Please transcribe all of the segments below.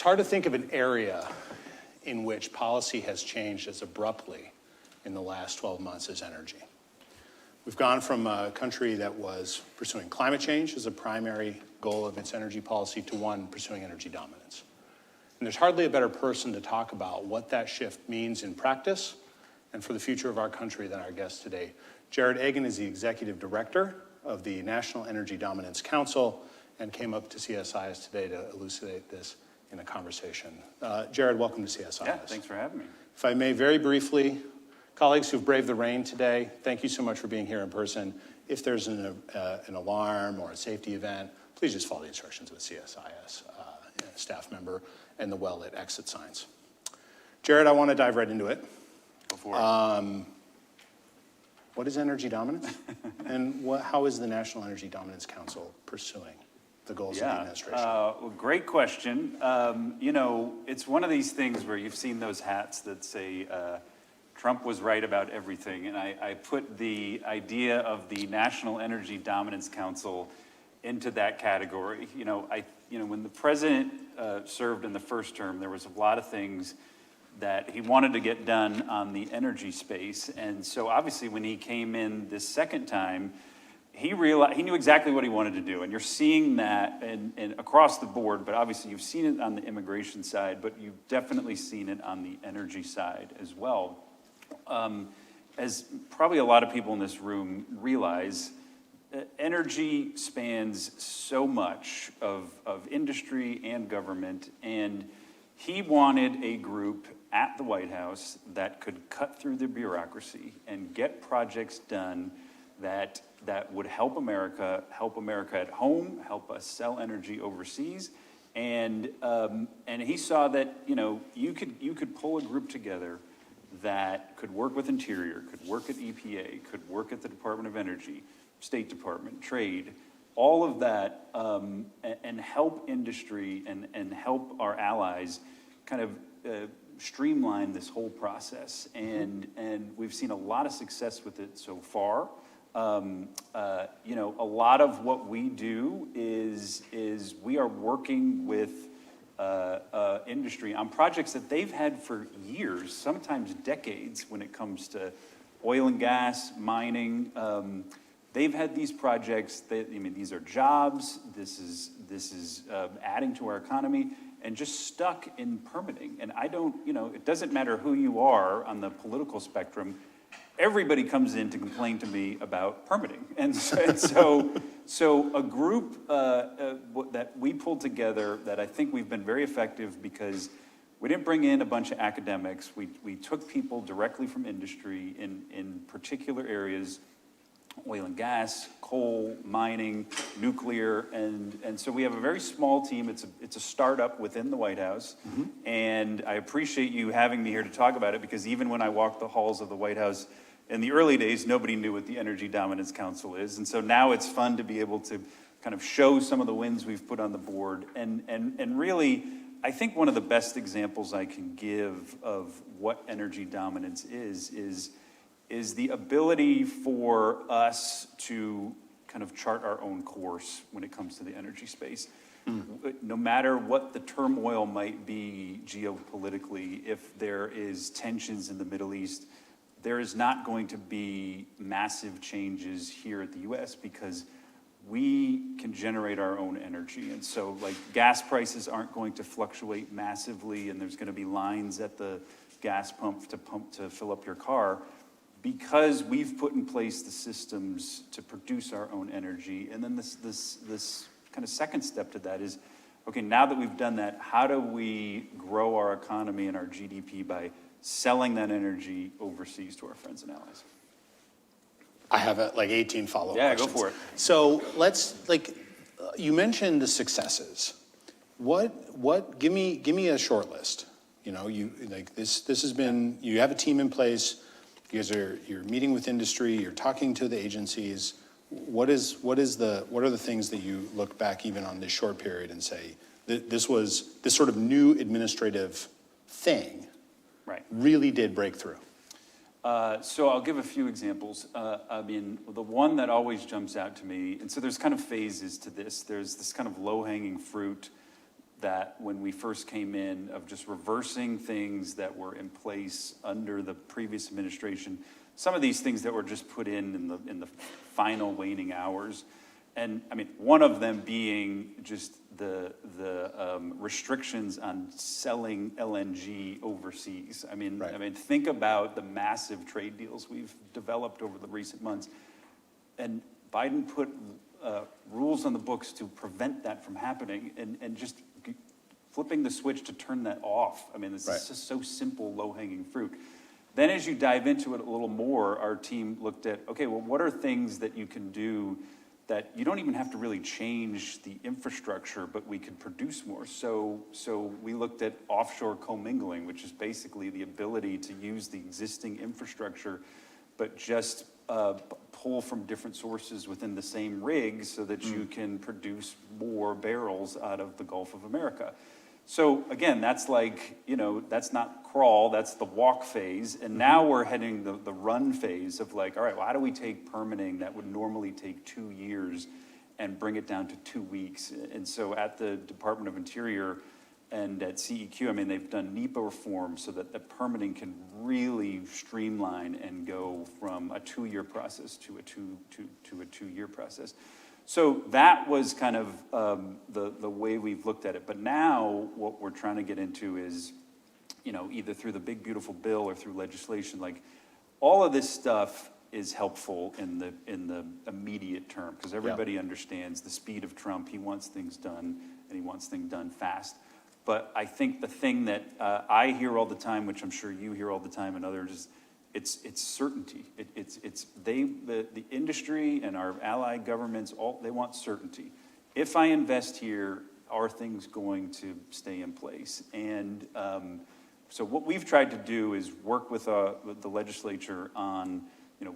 hard to think of an area in which policy has changed as abruptly in the last 12 months as energy. We've gone from a country that was pursuing climate change as a primary goal of its energy policy to one pursuing energy dominance. And there's hardly a better person to talk about what that shift means in practice and for the future of our country than our guest today. Jarrod Agen is the executive director of the National Energy Dominance Council and came up to CSIS today to elucidate this in a conversation. Jarrod, welcome to CSIS. Yeah, thanks for having me. If I may very briefly, colleagues who've braved the rain today, thank you so much for being here in person. If there's an alarm or a safety event, please just follow the instructions of a CSIS staff member and the well-lit exit signs. Jarrod, I want to dive right into it. Go for it. What is energy dominance? And how is the National Energy Dominance Council pursuing the goals of the administration? Well, great question. You know, it's one of these things where you've seen those hats that say, Trump was right about everything, and I put the idea of the National Energy Dominance Council into that category. You know, when the president served in the first term, there was a lot of things that he wanted to get done on the energy space, and so obviously when he came in this second time, he knew exactly what he wanted to do, and you're seeing that and across the board. But obviously you've seen it on the immigration side, but you've definitely seen it on the energy side as well. As probably a lot of people in this room realize, energy spans so much of industry and government, and he wanted a group at the White House that could cut through the bureaucracy and get projects done that would help America at home, help us sell energy overseas, and he saw that you could pull a group together that could work with Interior, could work at EPA, could work at the Department of Energy, State Department, Trade, all of that, and help industry and help our allies kind of streamline this whole process. And we've seen a lot of success with it so far. A lot of what we do is we are working with industry on projects that they've had for years, sometimes decades, when it comes to oil and gas, mining. They've had these projects. These are jobs. This is adding to our economy, and just stuck in permitting. And it doesn't matter who you are on the political spectrum. Everybody comes in to complain to me about permitting, and so a group that we pulled together that I think we've been very effective, because we didn't bring in a bunch of academics. We took people directly from industry in particular areas: oil and gas, coal, mining, nuclear, and so we have a very small team. It's a startup within the White House, and I appreciate you having me here to talk about it, because even when I walked the halls of the White House in the early days, nobody knew what the Energy Dominance Council is, and so now it's fun to be able to kind of show some of the wins we've put on the board, and really, I think one of the best examples I can give of what energy dominance is the ability for us to kind of chart our own course when it comes to the energy space. No matter what the turmoil might be geopolitically, if there is tensions in the Middle East, there is not going to be massive changes here at the US, because we can generate our own energy. And so, like, gas prices aren't going to fluctuate massively, and there's going to be lines at the gas pump to fill up your car, because we've put in place the systems to produce our own energy. And then this kind of second step to that is, okay, now that we've done that, how do we grow our economy and our GDP by selling that energy overseas to our friends and allies? I have like 18 follow-up questions. Go for it. So let's, you mentioned the successes. Give me a short list. This has been, you have a team in place. You're meeting with industry, you're talking to the agencies. What are the things that you look back even on this short period and say, this sort of new administrative thing really did break through? So I'll give a few examples. The one that always jumps out to me, and so there's kind of phases to this. There's this kind of low-hanging fruit that when we first came in, of just reversing things that were in place under the previous administration, some of these things that were just put in the final waning hours. And I mean, one of them being just the restrictions on selling LNG overseas. I mean, think about the massive trade deals we've developed over the recent months. And Biden put rules on the books to prevent that from happening, and just flipping the switch to turn that off. I mean, this is just so simple, low-hanging fruit. Then as you dive into it a little more, our team looked at, okay, well, what are things that you can do that you don't even have to really change the infrastructure, but we could produce more. So we looked at offshore commingling, which is basically the ability to use the existing infrastructure, but just pull from different sources within the same rig so that you can produce more barrels out of the Gulf of America. So again, that's like, that's not crawl, that's the walk phase. And now we're heading the run phase of like, all right, well, how do we take permitting that would normally take 2 years and bring it down to 2 weeks? And so at the Department of Interior and at CEQ, I mean, they've done NEPA reform so that the permitting can really streamline and go from a 2-year process to a 2-year process. So that was kind of the way we've looked at it. But now what we're trying to get into is, either through the big beautiful bill or through legislation, like all of this stuff is helpful in the immediate term, because everybody understands the speed of Trump. He wants things done, and he wants things done fast. But I think the thing that I hear all the time, which I'm sure you hear all the time, and others, is it's certainty. The industry and our allied governments, they want certainty. If I invest here, are things going to stay in place? And so what we've tried to do is work with the legislature on,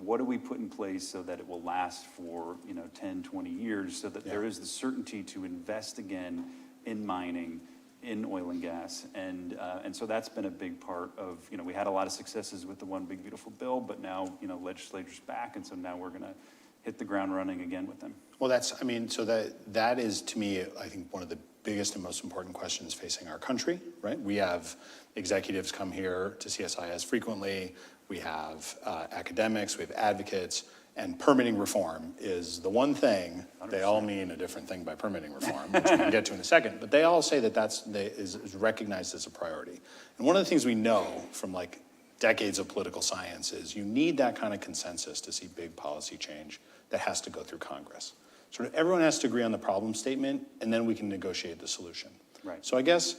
what do we put in place so that it will last for 10, 20 years, so that there is the certainty to invest again in mining, in oil and gas, and so that's been a big part of, we had a lot of successes with the One Big Beautiful Bill, but now, legislature's back, and so now we're going to hit the ground running again with them. Well, so that is, to me, I think one of the biggest and most important questions facing our country, right? We have executives come here to CSIS frequently, we have academics, we have advocates, and permitting reform is the one thing. 100%. They all mean a different thing by permitting reform, which we can get to in a second, but they all say that is recognized as a priority. And one of the things we know from like decades of political science is you need that kind of consensus to see big policy change that has to go through Congress. Sort of everyone has to agree on the problem statement, and then we can negotiate the solution. Right. So I guess,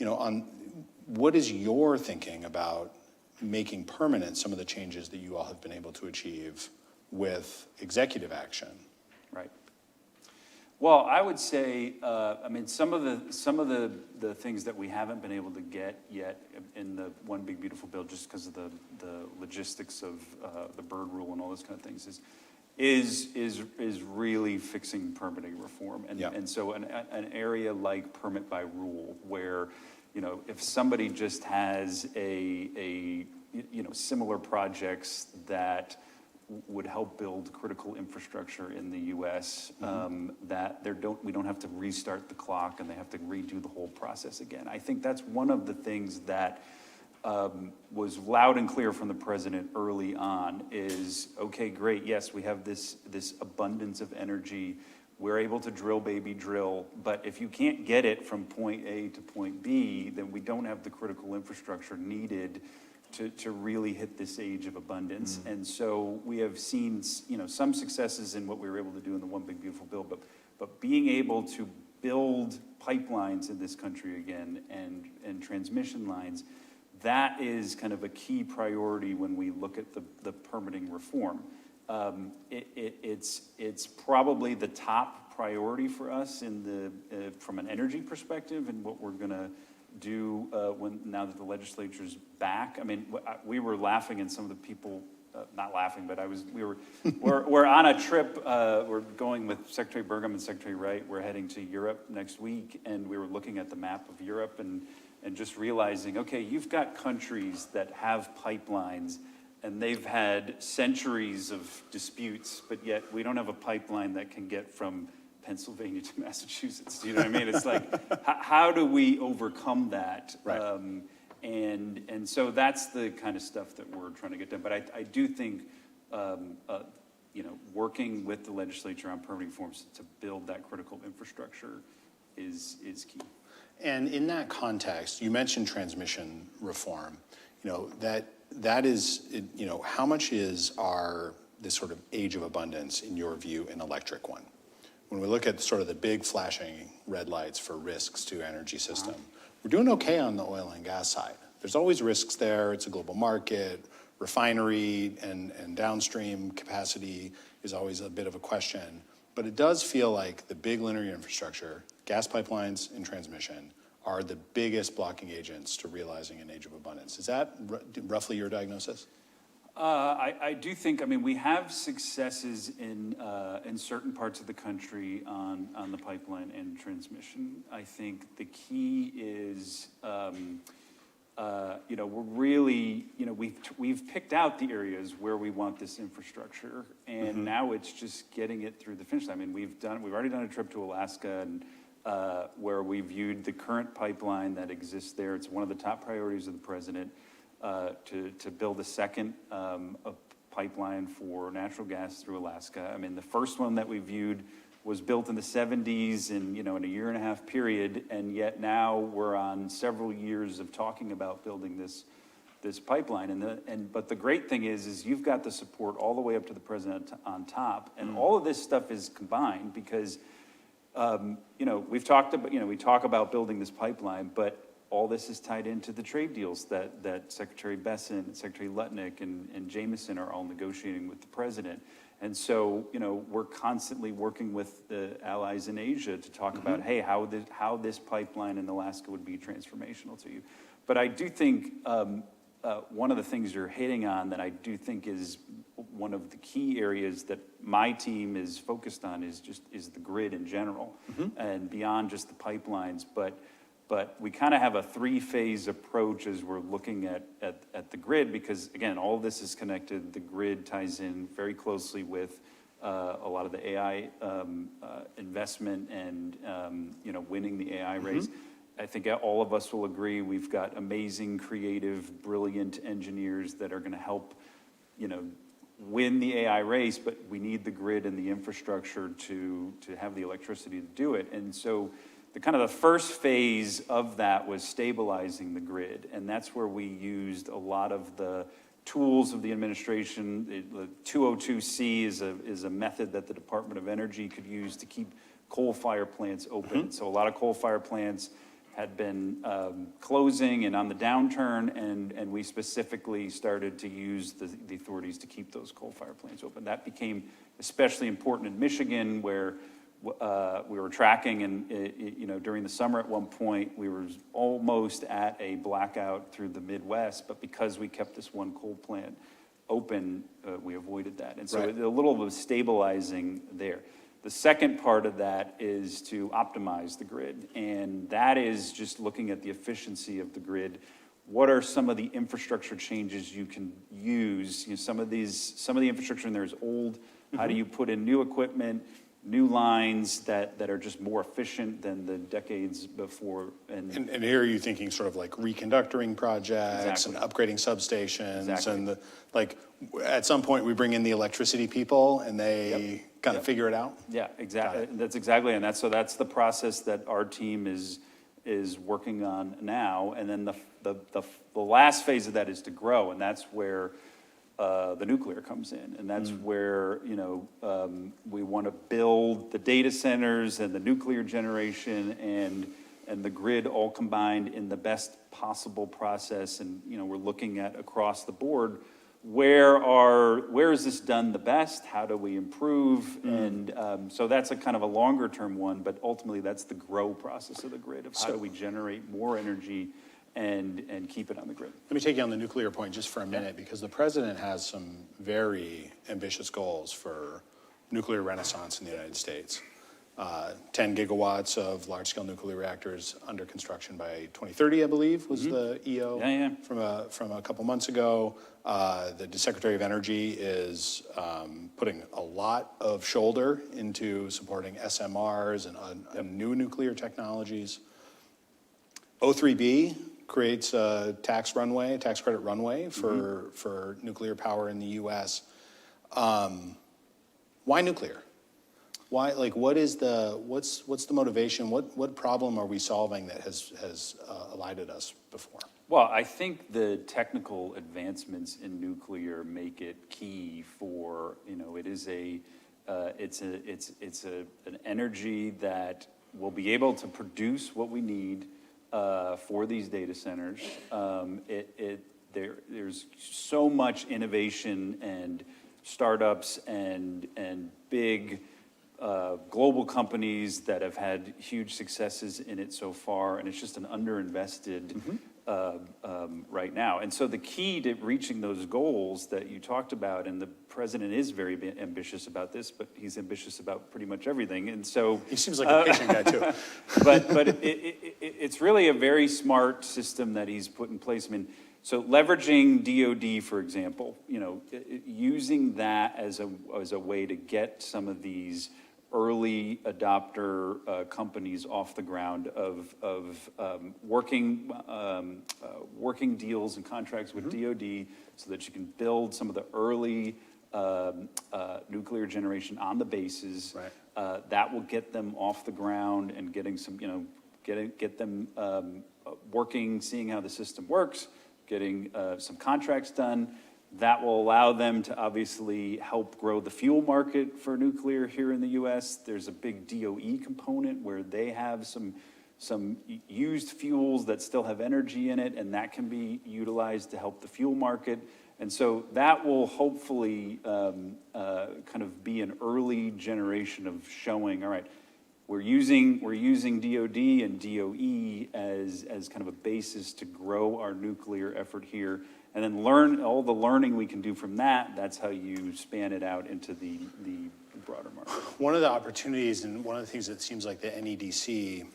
on what is your thinking about making permanent some of the changes that you all have been able to achieve with executive action? Right. Well, I would say, some of the things that we haven't been able to get yet in the One Big Beautiful Bill, just because of the logistics of the bird rule and all those kind of things, is really fixing permitting reform, and so an area like permit by rule, where if somebody just has a similar projects that would help build critical infrastructure in the U.S. That we don't have to restart the clock and they have to redo the whole process again. I think that's one of the things that was loud and clear from the president early on is, okay, great, yes, we have this abundance of energy. We're able to drill, baby, drill. But if you can't get it from point A to point B, then we don't have the critical infrastructure needed to really hit this age of abundance. And so we have seen, some successes in what we were able to do in the One Big Beautiful Bill, but being able to build pipelines in this country again and transmission lines, that is kind of a key priority when we look at the permitting reform. It's probably the top priority for us from an energy perspective, and what we're going to do now that the legislature's back. I mean, we were laughing, and some of the people, not laughing, but we're on a trip. We're going with Secretary Burgum and Secretary Wright. We're heading to Europe next week, and we were looking at the map of Europe and just realizing, okay, you've got countries that have pipelines, and they've had centuries of disputes, but yet we don't have a pipeline that can get from Pennsylvania to Massachusetts. You know what I mean? It's like, how do we overcome that? Right. And so that's the kind of stuff that we're trying to get done. But I do think, working with the legislature on permitting forms to build that critical infrastructure is key. And in that context, you mentioned transmission reform. That is, how much is this sort of age of abundance, in your view, an electric one? When we look at sort of the big flashing red lights for risks to energy system, we're doing okay on the oil and gas side. There's always risks there. It's a global market. Refinery and downstream capacity is always a bit of a question. But it does feel like the big linear infrastructure, gas pipelines and transmission, are the biggest blocking agents to realizing an age of abundance. Is that roughly your diagnosis? I do think, we have successes in certain parts of the country on the pipeline and transmission. I think the key is, we're really, we've picked out the areas where we want this infrastructure, and now it's just getting it through the finish line. We've already done a trip to Alaska, and where we viewed the current pipeline that exists there. It's one of the top priorities of the president. To build a second pipeline for natural gas through Alaska. The first one that we viewed was built in the 70s and, in a 1.5-year period, and yet now we're on several years of talking about building this pipeline. But the great thing is you've got the support all the way up to the president on top, and all of this stuff is combined because, we've talked about, we talk about building this pipeline, but all this is tied into the trade deals that Secretary Besson and Secretary Lutnick and Jameson are all negotiating with the president. And so, we're constantly working with the allies in Asia to talk about, hey, how this pipeline in Alaska would be transformational to you. But I do think one of the things you're hitting on that I do think is one of the key areas that my team is focused on is the grid in general, and beyond just the pipelines. But we kind of have a 3-phase approach as we're looking at the grid, because again, all of this is connected. The grid ties in very closely with a lot of the AI investment and winning the AI race. I think all of us will agree we've got amazing, creative, brilliant engineers that are going to help, win the AI race, but we need the grid and the infrastructure to have the electricity to do it. And so the first phase of that was stabilizing the grid, and that's where we used a lot of the tools of the administration. The 202C is a method that the Department of Energy could use to keep coal-fired plants open. So a lot of coal-fired plants had been closing and on the downturn, and we specifically started to use the authorities to keep those coal-fired plants open. That became especially important in Michigan, where we were tracking, and during the summer at one point, we were almost at a blackout through the Midwest, but because we kept this one coal plant open, we avoided that. And so a little bit of stabilizing there. The second part of that is to optimize the grid, and that is just looking at the efficiency of the grid. What are some of the infrastructure changes you can use? Some of the infrastructure in there is old. How do you put in new equipment, new lines that are just more efficient than the decades before? And here are you thinking sort of like reconductoring projects and upgrading substations and at some point we bring in the electricity people and they kind of figure it out? Yeah, exactly. That's exactly, and that's the process that our team is working on now. And then the last phase of that is to grow, and that's where the nuclear comes in, and that's where we want to build the data centers and the nuclear generation and the grid all combined in the best possible process. And we're looking at across the board where is this done the best? How do we improve? And so that's a kind of a longer term one, but ultimately that's the grow process of the grid of how do we generate more energy and keep it on the grid. Let me take you on the nuclear point just for a minute, because the president has some very ambitious goals for nuclear renaissance in the United States. 10 gigawatts of large-scale nuclear reactors under construction by 2030, I believe, was the EO from a couple months ago. The Secretary of Energy is putting a lot of shoulder into supporting SMRs and new nuclear technologies. O3B creates a tax credit runway for nuclear power in the U.S. Why nuclear? Why, like, what's the motivation? What problem are we solving that has elided us before? Well, I think the technical advancements in nuclear make it key for, it is an energy that will be able to produce what we need for these data centers. There's so much innovation and startups and big global companies that have had huge successes in it so far, and it's just an underinvested right now. And so the key to reaching those goals that you talked about, and the president is very ambitious about this, but he's ambitious about pretty much everything. And so he seems like a patient guy too. but it's really a very smart system that he's put in place. I mean, so leveraging DoD, for example, using that as a way to get some of these early adopter companies off the ground of working deals and contracts with DoD so that you can build some of the early nuclear generation on the bases. Right. That will get them off the ground and getting some, get them working, seeing how the system works, getting some contracts done. That will allow them to obviously help grow the fuel market for nuclear here in the U.S. There's a big DOE component where they have some used fuels that still have energy in it, and that can be utilized to help the fuel market. And so that will hopefully kind of be an early generation of showing, all right, we're using DoD and DOE as kind of a basis to grow our nuclear effort here. And then learn all the learning we can do from that. That's how you span it out into the broader market. One of the opportunities and one of the things that seems like the NEDC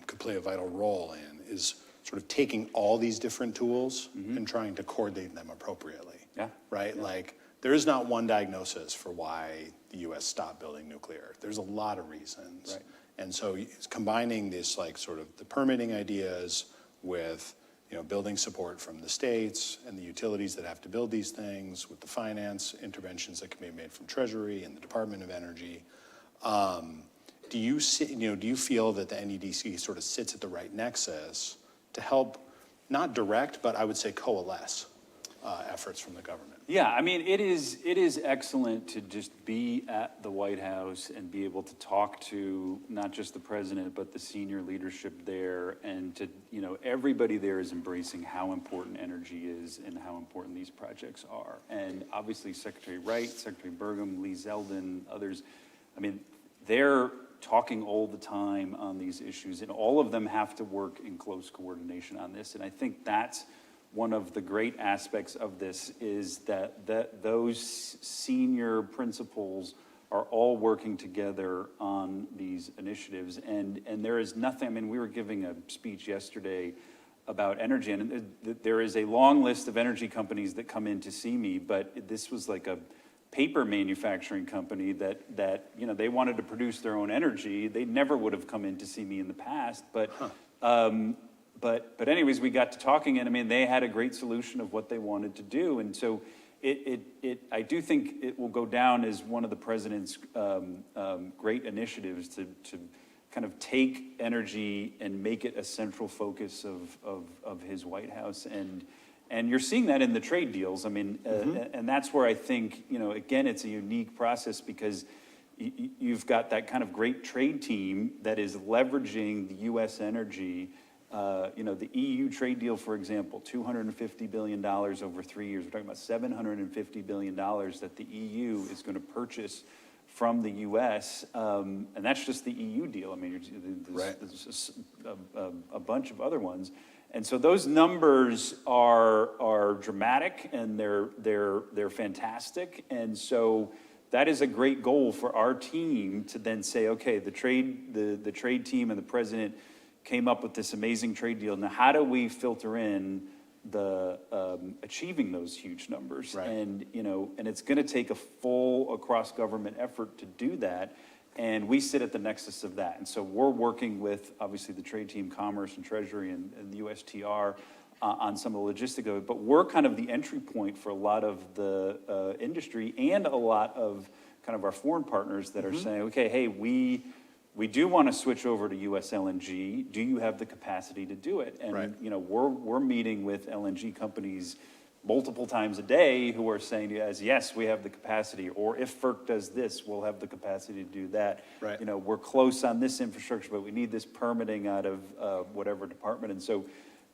could play a vital role in is sort of taking all these different tools and trying to coordinate them appropriately. Yeah. Right? Yeah. Like, there is not one diagnosis for why the U.S. stopped building nuclear. There's a lot of reasons. Right. And so it's combining this, like, sort of the permitting ideas with building support from the states and the utilities that have to build these things, with the finance interventions that can be made from Treasury and the Department of Energy. Do you feel that the NEDC sort of sits at the right nexus to help, not direct, but I would say coalesce efforts from the government? Yeah, I mean, it is excellent to just be at the White House and be able to talk to not just the president, but the senior leadership there, and to, everybody there is embracing how important energy is and how important these projects are. And obviously Secretary Wright, Secretary Burgum, Lee Zeldin, others, I mean, they're talking all the time on these issues, and all of them have to work in close coordination on this. And I think that's one of the great aspects of this, is that those senior principals are all working together on these initiatives. And there is nothing, I mean, we were giving a speech yesterday about energy, and there is a long list of energy companies that come in to see me, but this was like a paper manufacturing company that they wanted to produce their own energy. They never would have come in to see me in the past, but anyways, we got to talking, and I mean, they had a great solution of what they wanted to do. And so I do think it will go down as one of the president's great initiatives to kind of take energy and make it a central focus of his White House. And you're seeing that in the trade deals. I mean, and that's where I think, again, it's a unique process, because you've got that kind of great trade team that is leveraging the U.S. energy. The EU trade deal, for example, $250 billion over 3 years. We're talking about $750 billion that the EU is going to purchase from the U.S., and that's just the EU deal. I mean, there's a bunch of other ones. And so those numbers are dramatic, and they're fantastic. And so that is a great goal for our team to then say, okay, the trade team and the president came up with this amazing trade deal. Now, how do we filter in the achieving those huge numbers? Right. And and it's going to take a full across government effort to do that. And we sit at the nexus of that. And so we're working with, obviously, the trade team, Commerce and Treasury and the USTR on some of the logistics of it. But we're kind of the entry point for a lot of the industry and a lot of kind of our foreign partners that are saying, okay, hey, we do want to switch over to U.S. LNG. Do you have the capacity to do it? And, Right. We're meeting with LNG companies multiple times a day who are saying to us, yes, we have the capacity, or if FERC does this, we'll have the capacity to do that. Right. We're close on this infrastructure, but we need this permitting out of whatever department. And so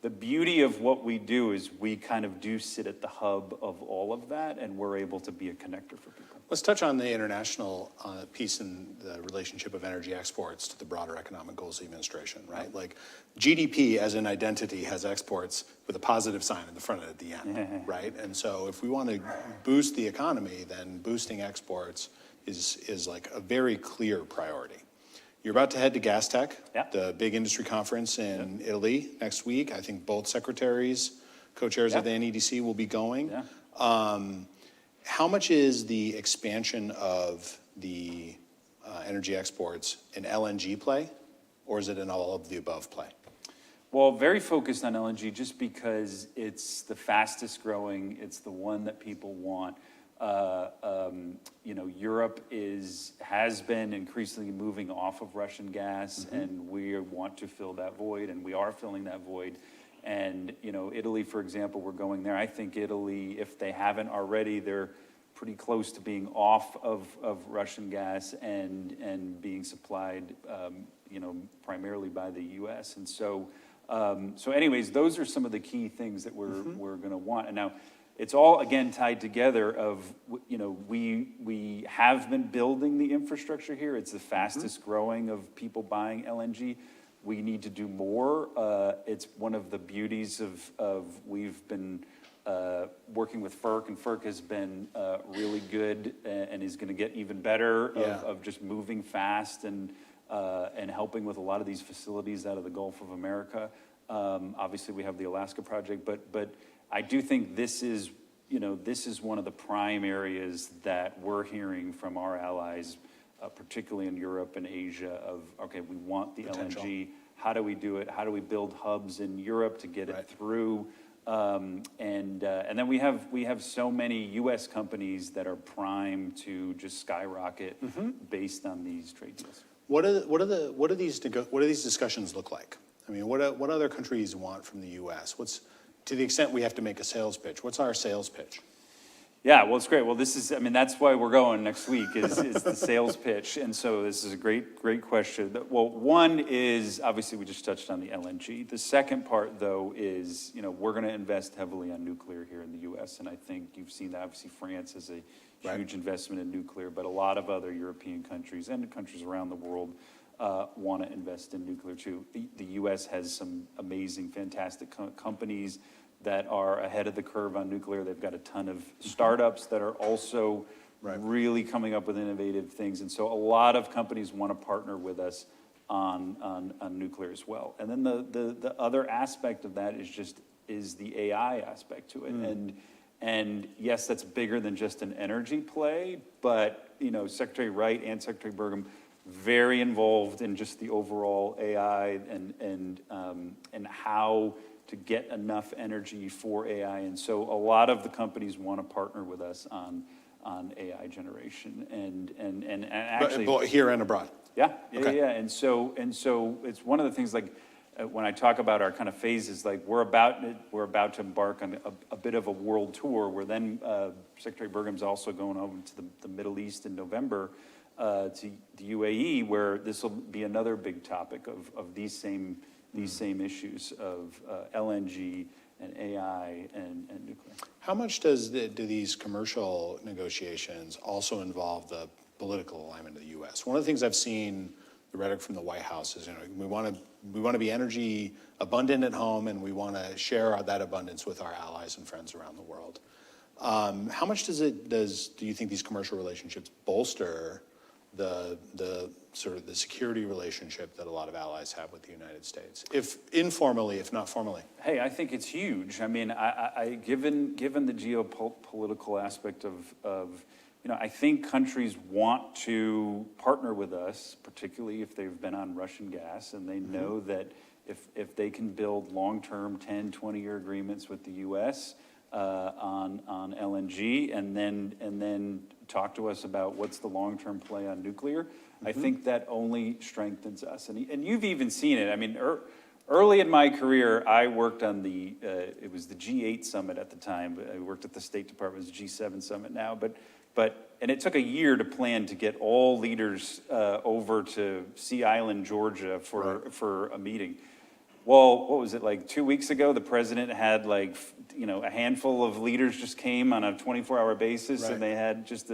the beauty of what we do is we kind of do sit at the hub of all of that, and we're able to be a connector for people. Let's touch on the international piece in the relationship of energy exports to the broader economic goals of the administration, right? Like GDP as an identity has exports with a positive sign in the front and at the end, right? And so if we want to boost the economy, then boosting exports is like a very clear priority. You're about to head to Gas Tech, the big industry conference in Italy next week. I think both secretaries, co-chairs of the NEDC will be going. How much is the expansion of the energy exports an LNG play, or is it an all of the above play? Well, very focused on LNG just because it's the fastest growing, it's the one that people want. Europe has been increasingly moving off of Russian gas, and we want to fill that void, and we are filling that void. And, Italy, for example, we're going there. I think Italy, if they haven't already, they're pretty close to being off of Russian gas and being supplied, primarily by the U.S. And so anyways, those are some of the key things that we're going to want. And now it's all, again, tied together of, we have been building the infrastructure here. It's the fastest growing of people buying LNG. We need to do more. It's one of the beauties of we've been working with FERC, and FERC has been really good and is going to get even better of just moving fast and helping with a lot of these facilities out of the Gulf of America. Obviously, we have the Alaska project, but I do think this is one of the prime areas that we're hearing from our allies, particularly in Europe and Asia, of, okay, we want the Potential. LNG. How do we do it? How do we build hubs in Europe to get it through? And then we have so many U.S. companies that are primed to just skyrocket based on these trade deals. What do these discussions look like? I mean, what other countries want from the U.S.? To the extent we have to make a sales pitch, what's our sales pitch? Yeah, well, it's great. Well, that's why we're going next week is the sales pitch. And so this is a great question. Well, one is, obviously, we just touched on the LNG. The second part, though, is, we're going to invest heavily on nuclear here in the U.S. And I think you've seen that. Obviously, France has a huge investment in nuclear, but a lot of other European countries and countries around the world want to invest in nuclear, too. The U.S. has some amazing, fantastic companies that are ahead of the curve on nuclear. They've got a ton of startups that are also really coming up with innovative things. And so a lot of companies want to partner with us on nuclear as well. And then the other aspect of that is the AI aspect to it. And yes, that's bigger than just an energy play, but Secretary Wright and Secretary Burgum very involved in just the overall AI and how to get enough energy for AI. And so a lot of the companies want to partner with us on AI generation and actually But here and abroad. Yeah. Okay. And so it's one of the things, like when I talk about our kind of phases, like we're about to embark on a bit of a world tour where then Secretary Burgum's also going over to the Middle East in November to the UAE, where this will be another big topic of these same issues of LNG and AI and nuclear. How much do these commercial negotiations also involve the political alignment of the U.S.? One of the things I've seen, the rhetoric from the White House is, we want to be energy abundant at home, and we want to share that abundance with our allies and friends around the world. How much do you think these commercial relationships bolster the sort of the security relationship that a lot of allies have with the United States, if informally, if not formally? Hey, I think it's huge. I mean, given the geopolitical aspect of I think countries want to partner with us, particularly if they've been on Russian gas, and they know that if they can build long-term 10, 20-year agreements with the U.S. On LNG, and then talk to us about what's the long-term play on nuclear, I think that only strengthens us. And you've even seen it. I mean, early in my career, I worked on it was the G8 summit at the time. I worked at the State Department, it's G7 summit now, and it took a year to plan to get all leaders over to Sea Island, Georgia for a meeting. Well, what was it, like 2 weeks ago, the president had a handful of leaders just came on a 24-hour basis, and they had just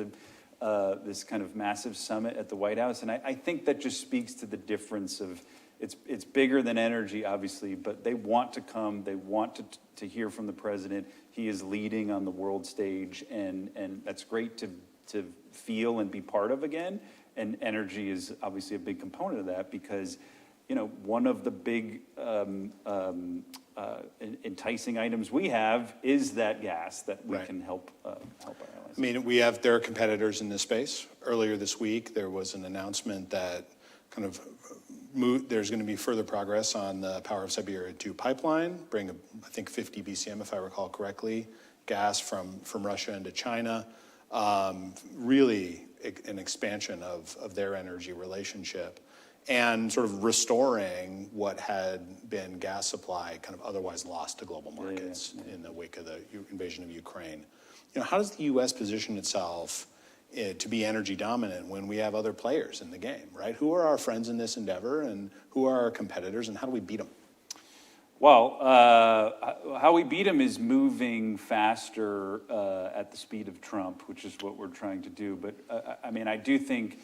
this kind of massive summit at the White House. And I think that just speaks to the difference of, it's bigger than energy, obviously, but they want to come, they want to hear from the president. He is leading on the world stage, and that's great to feel and be part of again. And energy is obviously a big component of that, because one of the big enticing items we have is that gas that we can help our allies. I mean, there are competitors in this space. Earlier this week, there was an announcement that kind of there's going to be further progress on the Power of Siberia 2 pipeline, bring, I think, 50 BCM, if I recall correctly, gas from Russia into China. Really an expansion of their energy relationship, and sort of restoring what had been gas supply kind of otherwise lost to global markets in the wake of the invasion of Ukraine. How does the U.S. position itself to be energy dominant when we have other players in the game, right? Who are our friends in this endeavor, and who are our competitors, and how do we beat them? Well, how we beat them is moving faster at the speed of Trump, which is what we're trying to do. But I mean, I do think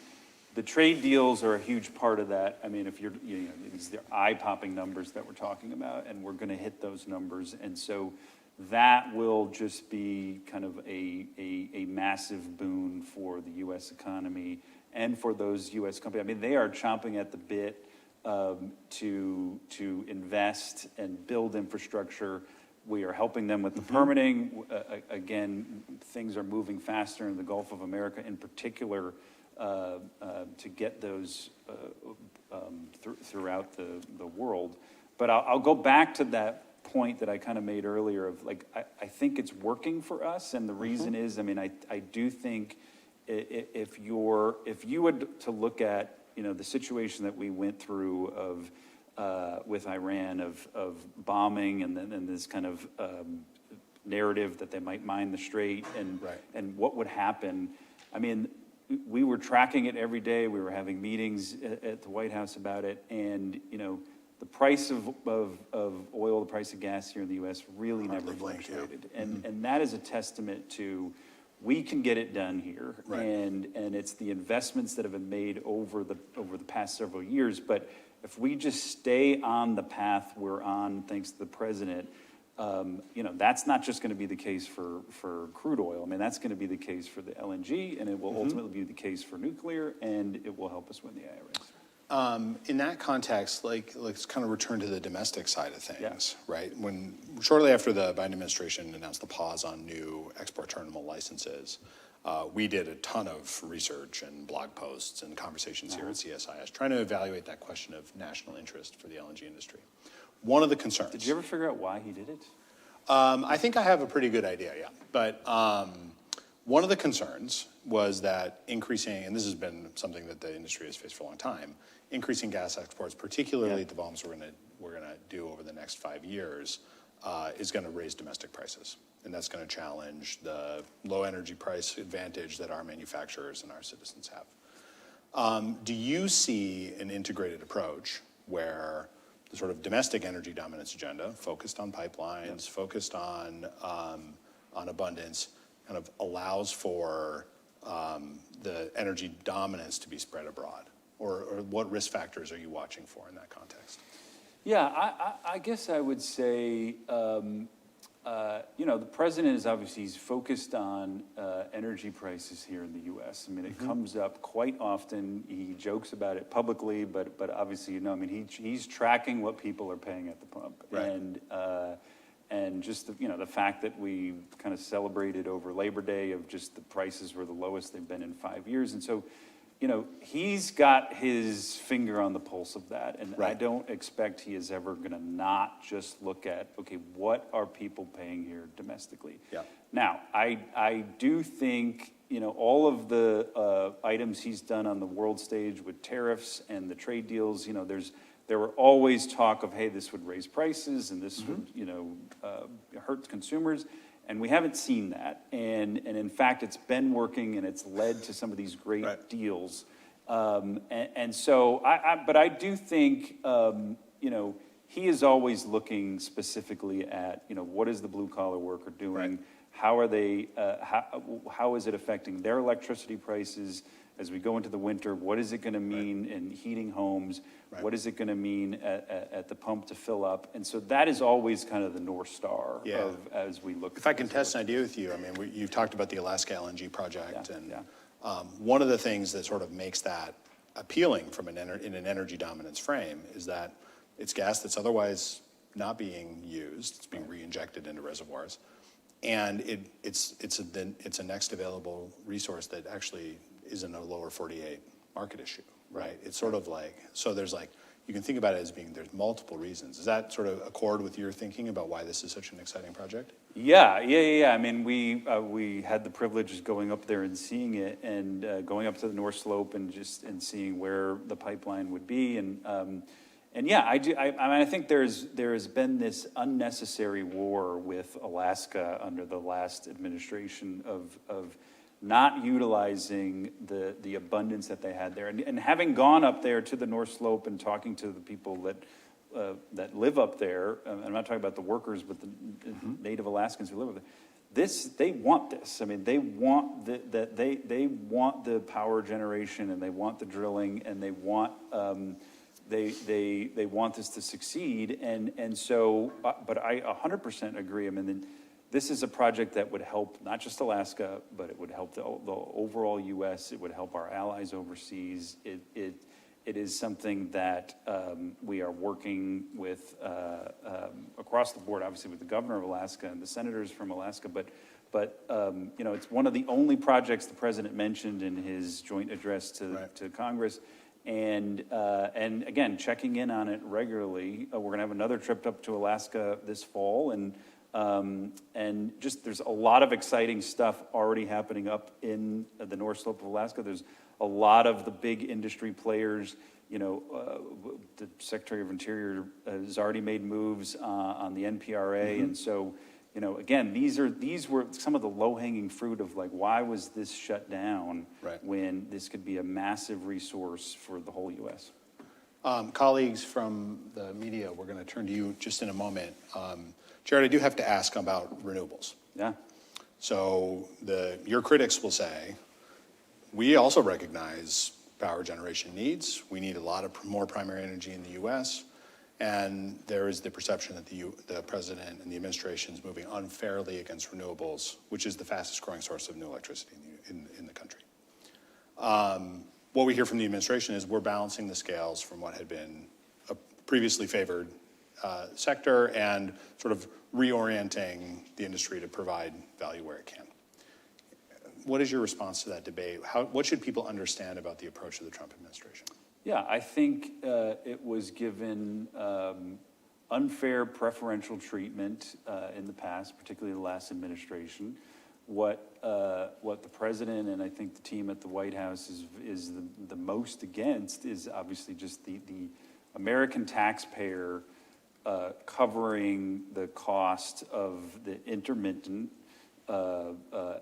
the trade deals are a huge part of that. I mean, if these are eye-popping numbers that we're talking about, and we're going to hit those numbers. And so that will just be kind of a massive boon for the U.S. economy and for those U.S. companies. I mean, they are chomping at the bit to invest and build infrastructure. We are helping them with the permitting. Again, things are moving faster in the Gulf of America in particular, to get those throughout the world. But I'll go back to that point that I kind of made earlier of I think it's working for us, and the reason is, I mean, I do think if you would to look at the situation that we went through with Iran of bombing, and then this kind of narrative that they might mine the strait, and what would happen. I mean, we were tracking it every day. We were having meetings at the White House about it, and the price of oil, the price of gas here in the U.S. really never fluctuated, and that is a testament to we can get it done here, and it's the investments that have been made over the past several years. But if we just stay on the path we're on, thanks to the president, that's not just going to be the case for crude oil. I mean, that's going to be the case for the LNG, and it will ultimately be the case for nuclear, and it will help us win the IRS. In that context, let's kind of return to the domestic side of things, right? Shortly after the Biden administration announced the pause on new export terminal licenses, we did a ton of research and blog posts and conversations here at CSIS trying to evaluate that question of national interest for the LNG industry. One of the concerns. Did you ever figure out why he did it? I think I have a pretty good idea, yeah. But one of the concerns was that increasing, and this has been something that the industry has faced for a long time, increasing gas exports, particularly at the volumes we're going to do over the next 5 years, is going to raise domestic prices. And that's going to challenge the low energy price advantage that our manufacturers and our citizens have. Do you see an integrated approach where the sort of domestic energy dominance agenda, focused on pipelines, focused on abundance, kind of allows for the energy dominance to be spread abroad? Or what risk factors are you watching for in that context? Yeah, I guess I would say the president is obviously, he's focused on energy prices here in the U.S. I mean, it comes up quite often. He jokes about it publicly, but obviously, he's tracking what people are paying at the pump. Right. And just the fact that we kind of celebrated over Labor Day of just the prices were the lowest they've been in 5 years. And so, he's got his finger on the pulse of that. And Right. I don't expect he is ever going to not just look at, okay, what are people paying here domestically? Yeah. Now, I do think, all of the items he's done on the world stage with tariffs and the trade deals, there were always talk of, hey, this would raise prices and this would, hurt consumers. And we haven't seen that. And in fact, it's been working and it's led to some of these great Right. deals. And so, but I do think, he is always looking specifically at, what is the blue collar worker doing? Right. How are they, how is it affecting their electricity prices as we go into the winter? What is it going to mean in heating homes? Right. What is it going to mean at the pump to fill up? And so that is always kind of the North Star of as we look. If I can test an idea with you, you've talked about the Alaska LNG project, and yeah. One of the things that sort of makes that appealing from in an energy dominance frame is that it's gas that's otherwise not being used; it's being reinjected into reservoirs, and it's a next available resource that actually isn't a lower 48 market issue, right? It's sort of like, so there's like, you can think about it as being, there's multiple reasons. Does that sort of accord with your thinking about why this is such an exciting project? Yeah. I mean, we had the privilege of going up there and seeing it, and going up to the North Slope and seeing where the pipeline would be, and yeah, I do. I think there has been this unnecessary war with Alaska under the last administration of not utilizing the abundance that they had there, and having gone up there to the North Slope and talking to the people that live up there. I'm not talking about the workers, but the native Alaskans who live up there. They want this. I mean, they want they want the power generation, and they want the drilling, and they want they want this to succeed. And so, but I 100% agree. I mean, this is a project that would help not just Alaska, but it would help the overall U.S. It would help our allies overseas. It is something that we are working with across the board, obviously with the governor of Alaska and the senators from Alaska. But it's one of the only projects the president mentioned in his joint address to Congress. And again, checking in on it regularly. We're going to have another trip up to Alaska this fall, and just there's a lot of exciting stuff already happening up in the North Slope of Alaska. There's a lot of the big industry players. The Secretary of Interior has already made moves on the NPRA, and so again, these were some of the low-hanging fruit of like, why was this shut down when this could be a massive resource for the whole U.S. Colleagues from the media, we're going to turn to you just in a moment. Jarrod, I do have to ask about renewables. Yeah. So your critics will say, we also recognize power generation needs. We need a lot of more primary energy in the U.S., and there is the perception that the president and the administration is moving unfairly against renewables, which is the fastest growing source of new electricity in the country. What we hear from the administration is we're balancing the scales from what had been a previously favored sector and sort of reorienting the industry to provide value where it can. What is your response to that debate? What should people understand about the approach of the Trump administration? Yeah, I think it was given unfair preferential treatment in the past, particularly the last administration. What the president and I think the team at the White House is the most against is obviously just the American taxpayer covering the cost of the intermittent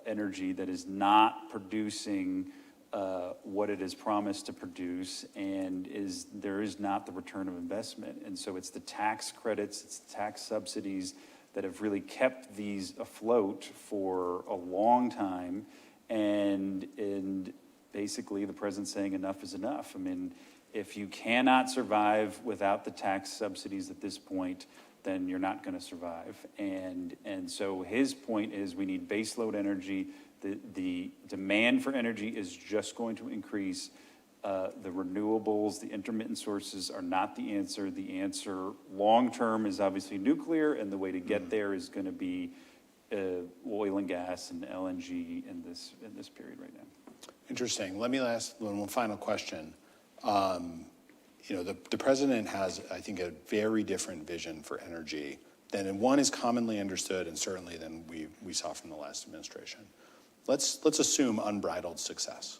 energy that is not producing what it is promised to produce, and there is not the return of investment. And so it's the tax credits, it's the tax subsidies that have really kept these afloat for a long time, and basically the president's saying enough is enough. I mean, if you cannot survive without the tax subsidies at this point, then you're not going to survive. And so his point is we need baseload energy. The demand for energy is just going to increase. The renewables, the intermittent sources are not the answer. The answer long-term is obviously nuclear, and the way to get there is going to be oil and gas and LNG in this period right now. Interesting. Let me ask one final question. The president has, I think, a very different vision for energy than one is commonly understood, and certainly than we saw from the last administration. Let's assume unbridled success.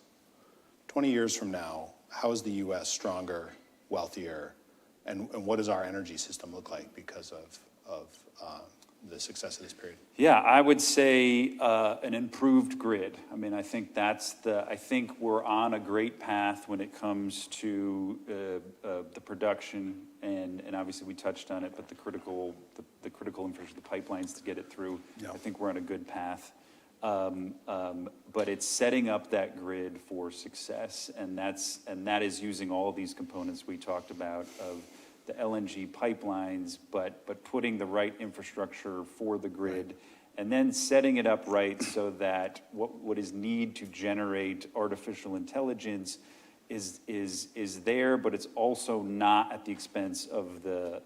20 years from now, how is the U.S. stronger, wealthier, and what does our energy system look like because of the success of this period? Yeah, I would say an improved grid. I mean, I think I think we're on a great path when it comes to the production, and obviously we touched on it, but the critical infrastructure, the pipelines to get it through. Yeah. I think we're on a good path. But it's setting up that grid for success, and that is using all of these components we talked about of the LNG pipelines, but putting the right infrastructure for the grid, right. And then setting it up right so that what is need to generate artificial intelligence is there, but it's also not at the expense of the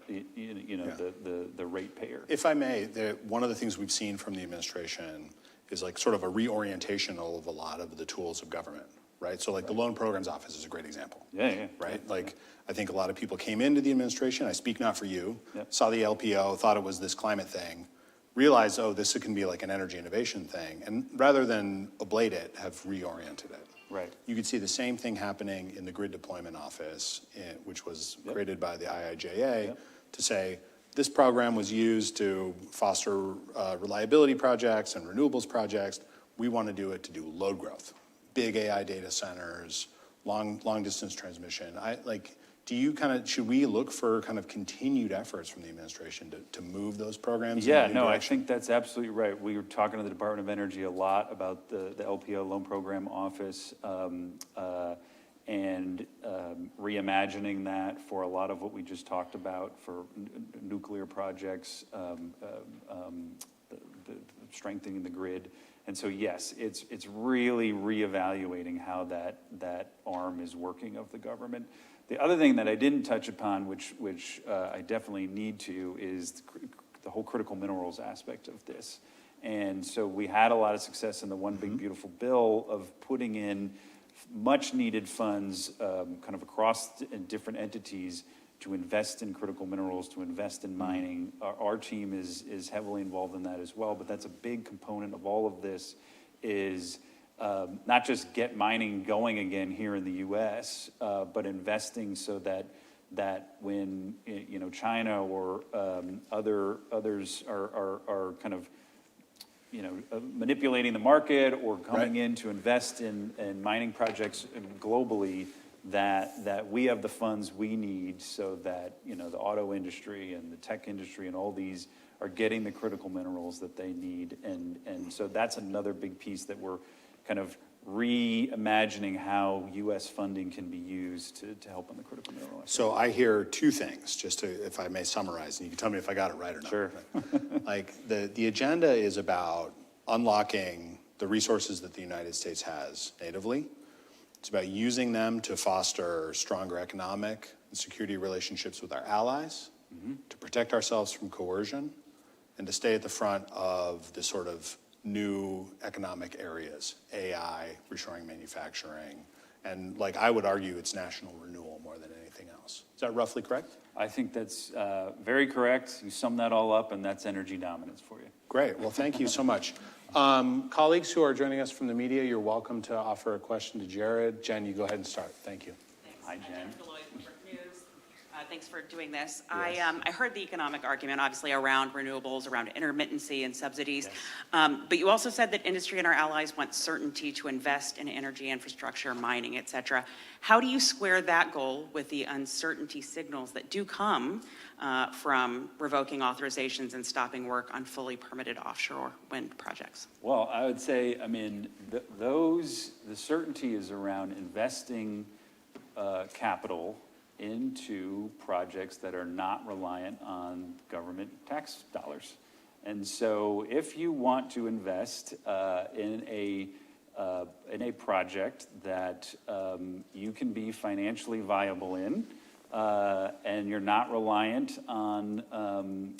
ratepayer. If I may, one of the things we've seen from the administration is like sort of a reorientation of a lot of the tools of government, right? So like the Loan Programs Office is a great example. Yeah. Right? Like I think a lot of people came into the administration, I speak not for you, saw the LPO, thought it was this climate thing, realized, this can be like an energy innovation thing, and rather than ablate it, have reoriented it. Right. You could see the same thing happening in the Grid Deployment Office, which was created by the IIJA, to say, this program was used to foster reliability projects and renewables projects. We want to do it to do load growth, big AI data centers, long distance transmission. Should we look for kind of continued efforts from the administration to move those programs? Yeah, in a new I direction? think that's absolutely right. We were talking to the Department of Energy a lot about the LPO Loan Program Office and reimagining that for a lot of what we just talked about for nuclear projects, strengthening the grid. And so, yes, it's really reevaluating how that arm is working of the government. The other thing that I didn't touch upon, which I definitely need to, is the whole critical minerals aspect of this. And so we had a lot of success in the One Big Beautiful Bill of putting in much needed funds kind of across different entities to invest in critical minerals, to invest in mining. Our team is heavily involved in that as well, but that's a big component of all of this is not just get mining going again here in the U.S., but investing so that when China or others are kind of manipulating the market or coming in to invest in mining projects globally, that we have the funds we need so that the auto industry and the tech industry and all these are getting the critical minerals that they need, and so that's another big piece that we're kind of reimagining how U.S. funding can be used to help on the critical mineral. So I hear two things, just to, if I may summarize, and you can tell me if I got it right or not. Sure. Like the agenda is about unlocking the resources that the United States has natively. It's about using them to foster stronger economic and security relationships with our allies, to protect ourselves from coercion, and to stay at the front of the sort of new economic areas, AI, reshoring manufacturing, and like I would argue it's national renewal more than anything else. Is that roughly correct? I think that's very correct. You sum that all up and that's energy dominance for you. Great, well thank you so much. Colleagues who are joining us from the media, you're welcome to offer a question to Jarrod. Jen, you go ahead and start, thank you. Thanks. Hi, Jen. Thanks for doing this. Yes. I heard the economic argument, obviously, around renewables, around intermittency and subsidies. Yes. But you also said that industry and our allies want certainty to invest in energy infrastructure, mining, et cetera. How do you square that goal with the uncertainty signals that do come from revoking authorizations and stopping work on fully permitted offshore wind projects? Well, I would say, the certainty is around investing capital into projects that are not reliant on government tax dollars. And so if you want to invest in a project that you can be financially viable in, and you're not reliant on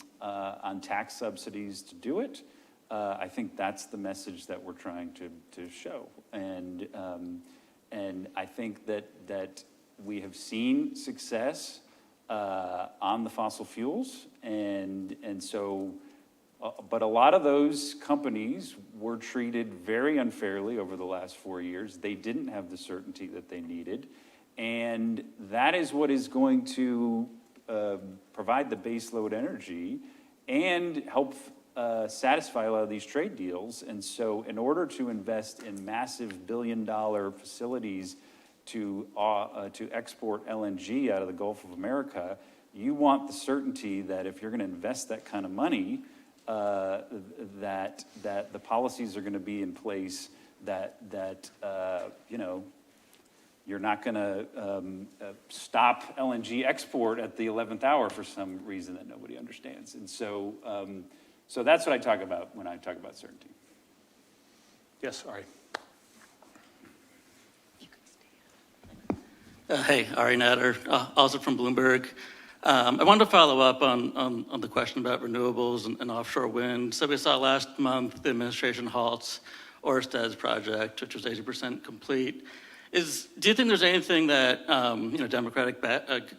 tax subsidies to do it, I think that's the message that we're trying to show. And I think that we have seen success on the fossil fuels, and so. But a lot of those companies were treated very unfairly over the last 4 years. They didn't have the certainty that they needed. And that is what is going to provide the baseload energy and help satisfy a lot of these trade deals. And so in order to invest in massive billion-dollar facilities to export LNG out of the Gulf of America, you want the certainty that if you're going to invest that kind of money, that the policies are going to be in place that you know, you're not going to stop LNG export at the 11th hour for some reason that nobody understands. And so so that's what I talk about when I talk about certainty. Yes, Ari. Hey, Ari Natter, also from Bloomberg. I wanted to follow up on the question about renewables and offshore wind. So we saw last month the administration halts Ørsted's project, which was 80% complete. Do you think there's anything that Democratic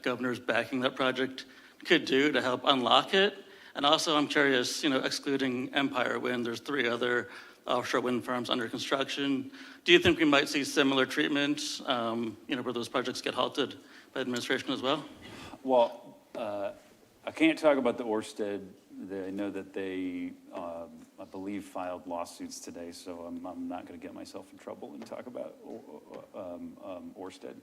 governors backing that project could do to help unlock it? And also, I'm curious, excluding Empire Wind, there's 3 other offshore wind farms under construction. Do you think we might see similar treatment, where those projects get halted by the administration as well? Well, I can't talk about the Ørsted. I know that they, I believe, filed lawsuits today, so I'm not going to get myself in trouble and talk about Ørsted.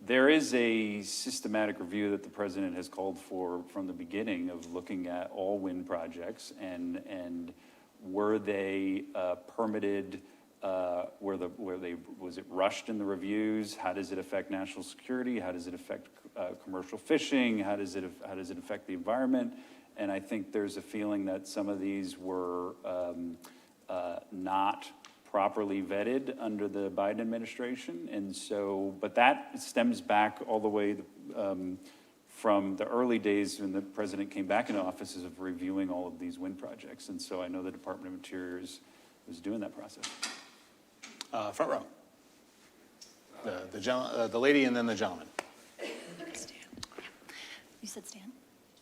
There is a systematic review that the president has called for from the beginning of looking at all wind projects and were they permitted. Was it rushed in the reviews? How does it affect national security? How does it affect commercial fishing? How does it affect the environment? And I think there's a feeling that some of these were not properly vetted under the Biden administration. And so, but that stems back all the way from the early days when the president came back into office of reviewing all of these wind projects. And so I know the Department of Interior is doing that process. Front row. The lady and then the gentleman. You said Stan?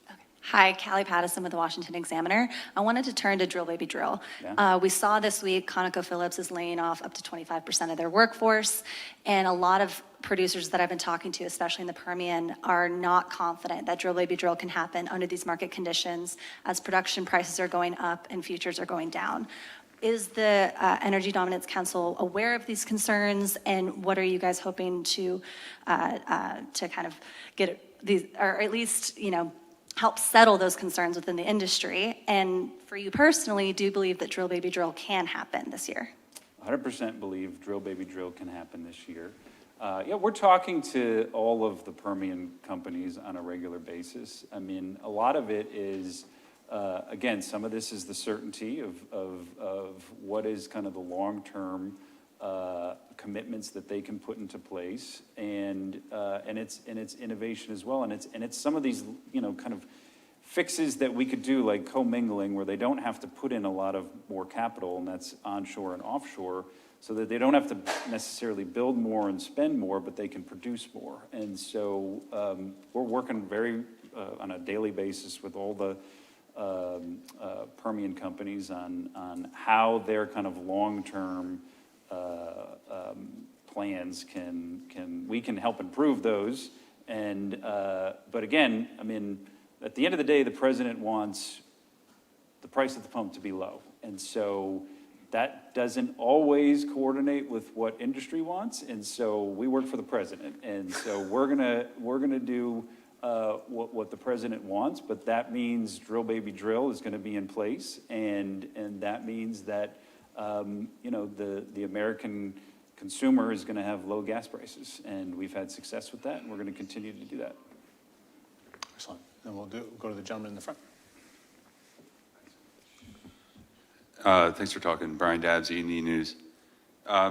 Okay. Hi, Callie Pattison with the Washington Examiner. I wanted to turn to Drill Baby Drill. Yeah. We saw this week ConocoPhillips is laying off up to 25% of their workforce, and a lot of producers that I've been talking to, especially in the Permian, are not confident that Drill Baby Drill can happen under these market conditions as production prices are going up and futures are going down. Is the Energy Dominance Council aware of these concerns, and what are you guys hoping to kind of get these, or at least, help settle those concerns within the industry? And for you personally, do you believe that Drill Baby Drill can happen this year? 100% believe Drill Baby Drill can happen this year. Yeah, we're talking to all of the Permian companies on a regular basis. I mean, a lot of it is, again, some of this is the certainty of what is kind of the long-term commitments that they can put into place, and it's innovation as well, and it's some of these kind of fixes that we could do, like commingling, where they don't have to put in a lot of more capital, and that's onshore and offshore, so that they don't have to necessarily build more and spend more, but they can produce more. And so we're working very on a daily basis with all the Permian companies on how their kind of long-term plans we can help improve those. And but again, I mean, at the end of the day, the president wants the price at the pump to be low, and so that doesn't always coordinate with what industry wants. And so we work for the president, and so we're gonna do what the president wants, but that means Drill Baby Drill is going to be in place, and that means that the American consumer is going to have low gas prices. And we've had success with that, and we're going to continue to do that. Excellent. And we'll go to the gentleman in the front. Thanks for talking. Brian Dabbs, E&E News.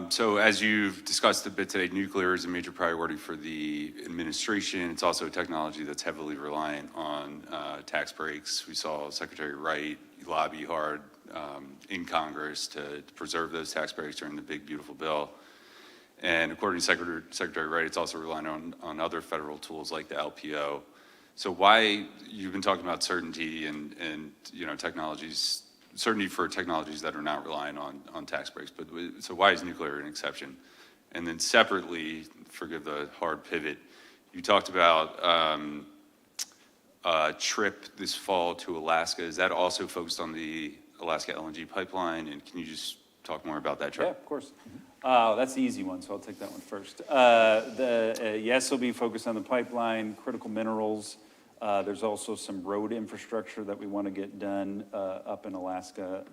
So as you've discussed a bit today, nuclear is a major priority for the administration. It's also a technology that's heavily reliant on tax breaks. We saw Secretary Wright lobby hard in Congress to preserve those tax breaks during the big, beautiful bill. And according to Secretary Wright, it's also relying on other federal tools like the LPO. So why, you've been talking about certainty and technologies, certainty for technologies that are not relying on tax breaks, but so why is nuclear an exception? And then separately, forgive the hard pivot, you talked about a trip this fall to Alaska. Is that also focused on the Alaska LNG pipeline? And can you just talk more about that trip? Yeah, of course. That's the easy one, so I'll take that one first. Yes, it'll be focused on the pipeline, critical minerals. There's also some road infrastructure that we want to get done up in Alaska.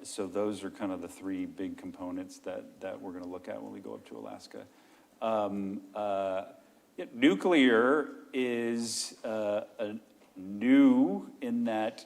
So those are kind of the three big components that we're going to look at when we go up to Alaska. Nuclear is new in that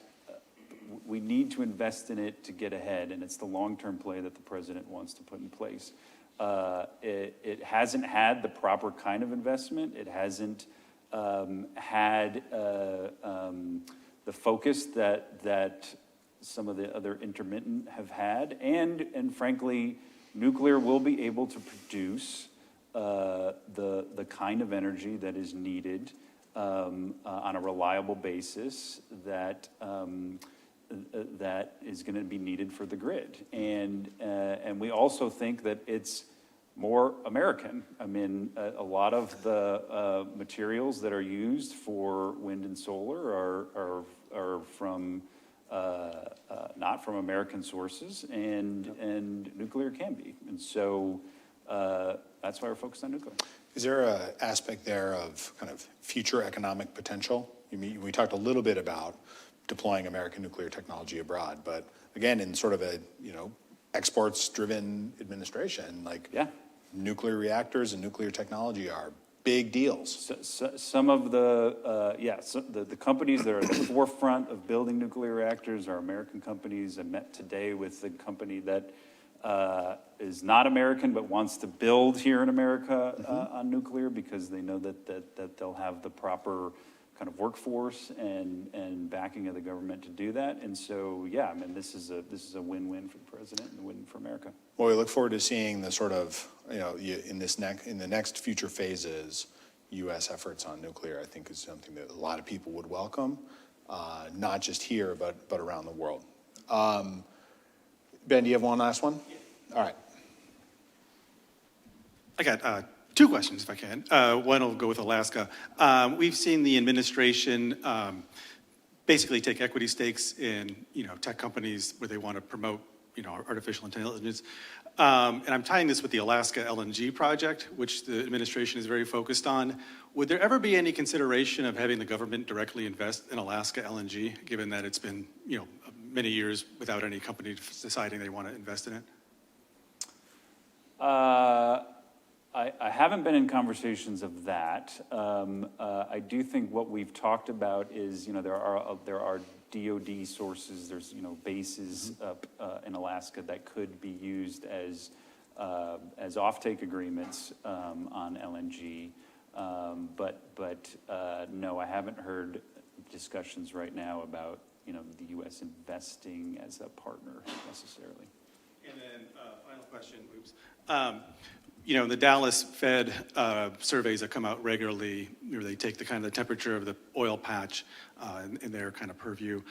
we need to invest in it to get ahead, and it's the long-term play that the president wants to put in place. It hasn't had the proper kind of investment. It hasn't had the focus that some of the other intermittent have had, and frankly, nuclear will be able to produce the kind of energy that is needed on a reliable basis that is going to be needed for the grid, and we also think that it's more American. I mean, a lot of the materials that are used for wind and solar are from not from American sources, and nuclear can be, and so that's why we're focused on nuclear. Is there an aspect there of kind of future economic potential? We talked a little bit about deploying American nuclear technology abroad, but again, in sort of a exports-driven administration, nuclear reactors and nuclear technology are big deals. So some of the companies that are at the forefront of building nuclear reactors are American companies. I met today with the company that is not American but wants to build here in America on nuclear because they know that they'll have the proper kind of workforce and backing of the government to do that. And so, I mean, this is a win-win for the president and a win for America. Well, we look forward to seeing the sort of, in the next future phases, U.S. efforts on nuclear, I think is something that a lot of people would welcome, not just here, but around the world. Ben, do you have one last one? Yeah. All right. I got two questions, if I can. One will go with Alaska. We've seen the administration basically take equity stakes in, tech companies where they want to promote, artificial intelligence. And I'm tying this with the Alaska LNG project, which the administration is very focused on. Would there ever be any consideration of having the government directly invest in Alaska LNG, given that it's been, many years without any company deciding they want to invest in it? I haven't been in conversations of that. I do think what we've talked about is, there are DoD sources, there's bases up in Alaska that could be used as offtake agreements on LNG. But no, I haven't heard discussions right now about the U.S. investing as a partner necessarily. And then final question, the Dallas Fed surveys that come out regularly, where they take the kind of the temperature of the oil patch in their kind of purview.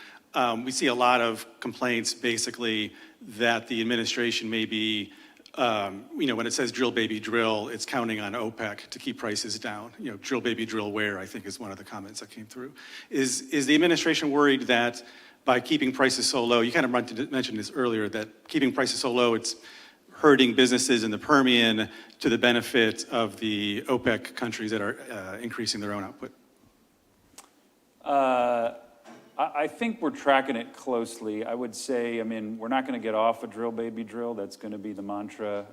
We see a lot of complaints, basically, that the administration may be, when it says drill, baby, drill, it's counting on OPEC to keep prices down. Drill, baby, drill where, I think is one of the comments that came through. Is the administration worried that by keeping prices so low, you kind of mentioned this earlier, that keeping prices so low, it's hurting businesses in the Permian to the benefit of the OPEC countries that are increasing their own output? I think we're tracking it closely. I would say, I mean, we're not going to get off a drill, baby, drill. That's going to be the mantra.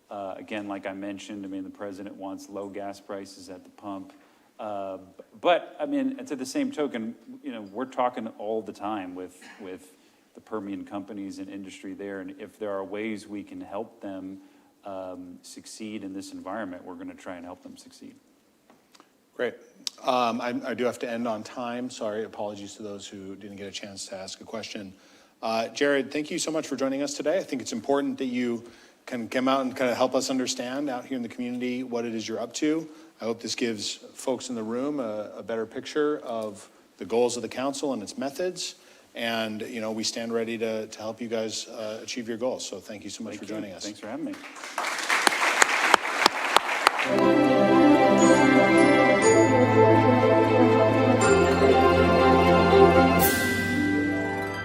Again, like I mentioned, I mean, the president wants low gas prices at the pump. But, I mean, to the same token, you know, we're talking all the time with the Permian companies and industry there. And if there are ways we can help them succeed in this environment, we're going to try and help them succeed. Great. I do have to end on time. Sorry, apologies to those who didn't get a chance to ask a question. Jarrod, thank you so much for joining us today. I think it's important that you can come out and kind of help us understand out here in the community what it is you're up to. I hope this gives folks in the room a better picture of the goals of the council and its methods. And, you know, we stand ready to help you guys achieve your goals. So thank you so much for joining us. Thanks for having me.